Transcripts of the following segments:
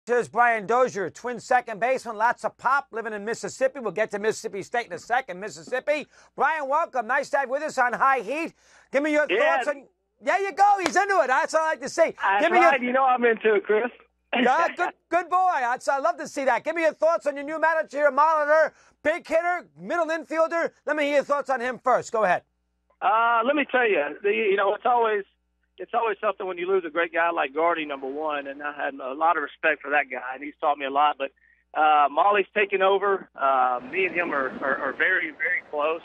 Here's Brian Dozier, Twin second baseman, lots of pop, living in Mississippi. We'll get to Mississippi State in a second. Mississippi. Brian, welcome. Nice to have you with us on High Heat. Give me your thoughts on. There you go. He's into it. That's all I like to see. That's right. You know I'm into it, Chris. Yeah, good boy. I love to see that. Give me your thoughts on your new manager here, Molitor. Big hitter, middle infielder. Let me hear your thoughts on him first. Go ahead. Let me tell you, it's always something when you lose a great guy like Gardy, number one, and I had a lot of respect for that guy, and he's taught me a lot. But Molly's taken over. Me and him are very, very close,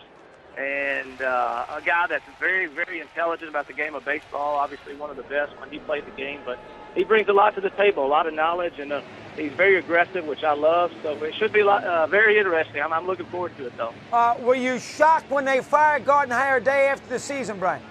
and a guy that's very, very intelligent about the game of baseball, obviously one of the best when he played the game, but he brings a lot to the table, a lot of knowledge, and he's very aggressive, which I love. So it should be very interesting. I'm looking forward to it, though. Were you shocked when they fired Garden Hire day after the season, Brian?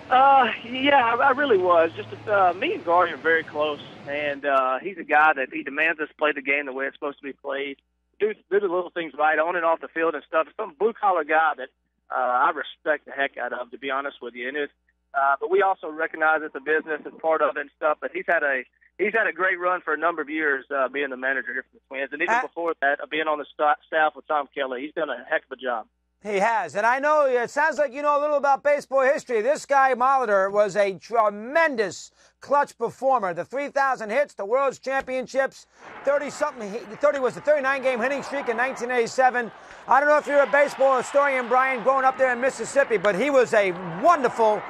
Yeah, I really was. Just me and Gardy are very close, and he's a guy that he demands us play the game the way it's supposed to be played, do the little things right on and off the field and stuff. Some blue-collar guy that I respect the heck out of, to be honest with you. And but we also recognize it's a business and part of it and stuff. But he's had a great run for a number of years being the manager here for the Twins, and even before that, being on the staff with Tom Kelly. He's done a heck of a job. He has. And I know it sounds like you know a little about baseball history. This guy, Molitor, was a tremendous clutch performer. The 3,000 hits, the World's Championships, 39-game hitting streak in 1987. I don't know if you're a baseball historian, Brian, growing up there in Mississippi, but he was a wonderful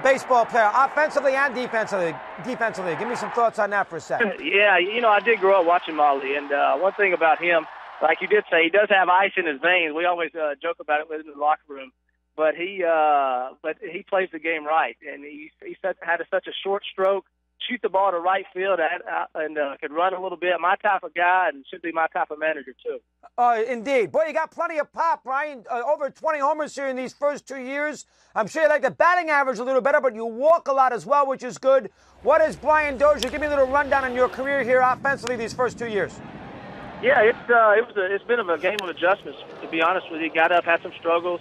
baseball player, offensively and defensively. Give me some thoughts on that for a second. Yeah, I did grow up watching Molly, and one thing about him, like you did say, he does have ice in his veins. We always joke about it in the locker room, but he plays the game right, and he had such a short stroke, shoot the ball to right field, and could run a little bit. My type of guy, and should be my type of manager too. Indeed. Boy, you got plenty of pop, Brian. Over 20 homers here in these first 2 years. I'm sure you like the batting average a little better, but you walk a lot as well, which is good. What is Brian Dozier? Give me a little rundown on your career here offensively these first 2 years. Yeah, it's been a game of adjustments, to be honest with you. Got up, had some struggles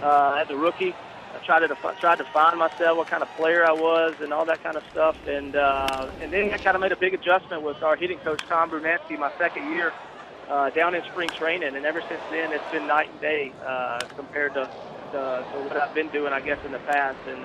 as a rookie. I tried to find myself, what kind of player I was, and all that kind of stuff. And then I kind of made a big adjustment with our hitting coach Tom Brunansky my second year down in spring training. And ever since then, it's been night and day compared to what I've been doing, I guess, in the past. And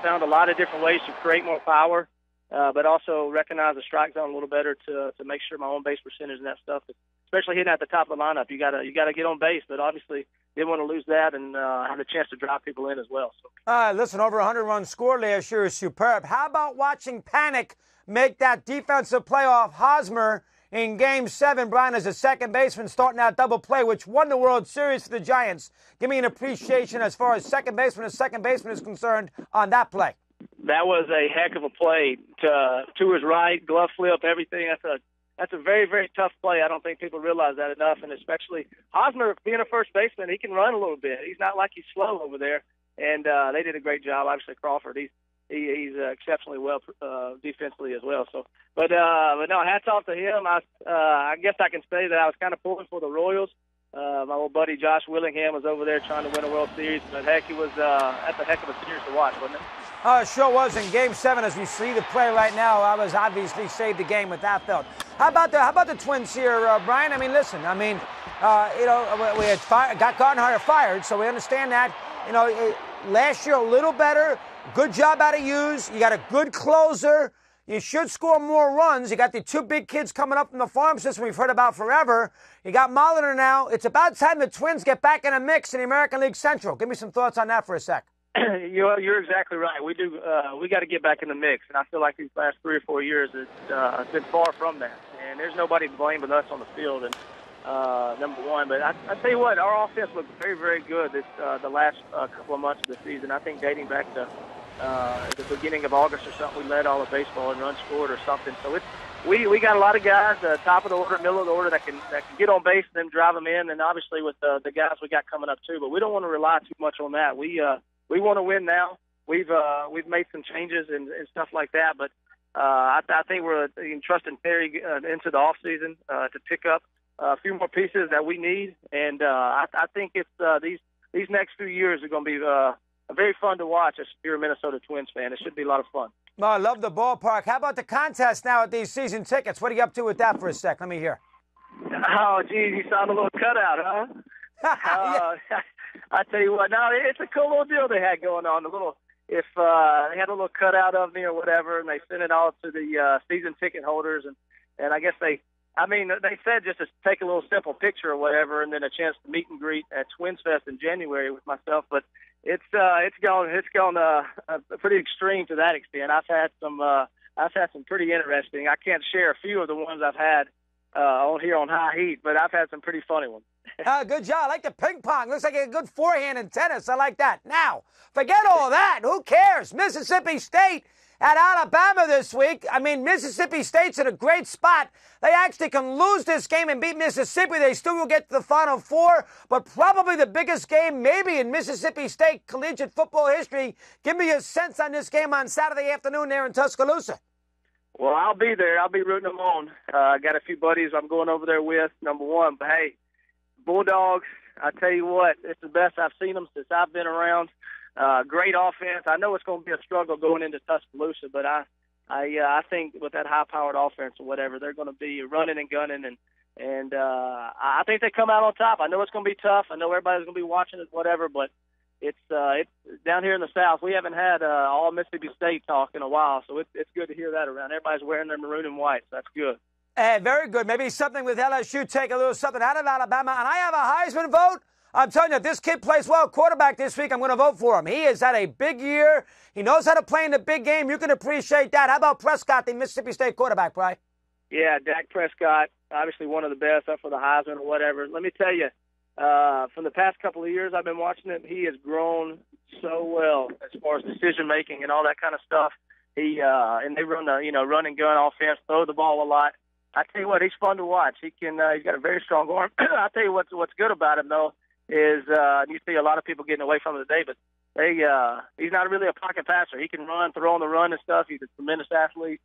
found a lot of different ways to create more power. But also recognize the strike zone a little better to make sure my own base percentage and that stuff, especially hitting at the top of the lineup, you gotta get on base. But obviously, didn't want to lose that and have a chance to drive people in as well. So. Listen, over 100 runs scored last year is superb. How about watching Panic make that defensive play off Hosmer in Game 7? Brian, as a second baseman, starting that double play, which won the World Series for the Giants. Give me an appreciation as far as second baseman is concerned on that play. That was a heck of a play to his right, glove flip, everything. That's a very, very tough play. I don't think people realize that enough, and especially Hosmer, being a first baseman, he can run a little bit. He's not like he's slow over there, and they did a great job. Obviously, Crawford, he's exceptionally well defensively as well. So, but no, hats off to him. I guess I can say that I was kind of pulling for the Royals. My old buddy Josh Willingham was over there trying to win a World Series, but heck, that's a heck of a series to watch, wasn't it? Sure was. In Game 7, as we see the play right now, I was obviously saved the game with that belt. How about the Twins here, Brian? I mean, listen. I mean, we had got Gardenhire fired, so we understand that. Last year a little better. Good job out of Hughes. You got a good closer. You should score more runs. You got the two big kids coming up from the farm system we've heard about forever. You got Molitor now. It's about time the Twins get back in a mix in the American League Central. Give me some thoughts on that for a sec. You're exactly right. We do. We got to get back in the mix, and I feel like these last 3 or 4 years it's been far from that. And there's nobody to blame but us on the field. And number one, but I tell you what, our offense looked very, very good the last couple of months of the season. I think dating back to the beginning of August or something, we led all of baseball in runs scored or something. So we got a lot of guys, top of the order, middle of the order, that can get on base and then drive them in. And obviously with the guys we got coming up too. But we don't want to rely too much on that. We want to win now. We've made some changes and stuff like that, but I think we're trusting Terry into the off season to pick up a few more pieces that we need, and I think it's these next few years are going to be very fun to watch if you're a Minnesota Twins fan. It should be a lot of fun. Oh, I love the ballpark. How about the contest now at these season tickets? What are you up to with that for a sec? Let me hear. Oh, geez, you saw the little cutout, huh? I tell you what, no, it's a cool little deal they had going on. They had a little cutout of me or whatever, and they sent it all to the season ticket holders, and I guess they said just to take a little simple picture or whatever, and then a chance to meet and greet at Twins Fest in January with myself. But it's gone pretty extreme to that extent. I've had some pretty interesting. I can't share a few of the ones I've had on here on High Heat, but I've had some pretty funny ones. Good job. I like the ping pong. Looks like a good forehand in tennis. I like that. Now, forget all that. Who cares? Mississippi State at Alabama this week. I mean, Mississippi State's in a great spot. They actually can lose this game and beat Mississippi. They still will get to the Final Four, but probably the biggest game maybe in Mississippi State collegiate football history. Give me a sense on this game on Saturday afternoon there in Tuscaloosa. Well, I'll be there. I'll be rooting them on. I got a few buddies I'm going over there with, number one. But, hey, Bulldogs, I tell you what, it's the best I've seen them since I've been around. Great offense. I know it's going to be a struggle going into Tuscaloosa, but I think with that high-powered offense or whatever, they're going to be running and gunning, and I think they come out on top. I know it's going to be tough. I know everybody's going to be watching it, whatever, but it's down here in the South. We haven't had all Mississippi State talk in a while, so it's good to hear that around. Everybody's wearing their maroon and white, so that's good. Very good. Maybe something with LSU, take a little something out of Alabama. And I have a Heisman vote. I'm telling you, if this kid plays well quarterback this week, I'm going to vote for him. He has had a big year. He knows how to play in the big game. You can appreciate that. How about Prescott, the Mississippi State quarterback, Bri? Yeah, Dak Prescott, obviously one of the best, up for the Heisman or whatever. Let me tell you, from the past couple of years I've been watching him, he has grown so well as far as decision-making and all that kind of stuff. And they run the, run and gun offense, throw the ball a lot. I tell you what, he's fun to watch. He's got a very strong arm. I tell you what's good about him though is you see a lot of people getting away from him today, but he's not really a pocket passer. He can run, throw on the run and stuff. He's a tremendous athlete.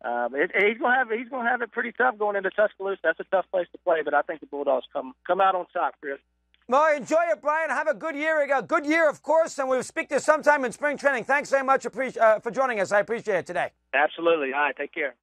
He's gonna have it pretty tough going into Tuscaloosa. That's a tough place to play, but I think the Bulldogs come out on top, Chris. Well, enjoy it, Brian. Have a good year. A good year, of course, and we'll speak to you sometime in spring training. Thanks very much for joining us. I appreciate it today. Absolutely. All right, take care.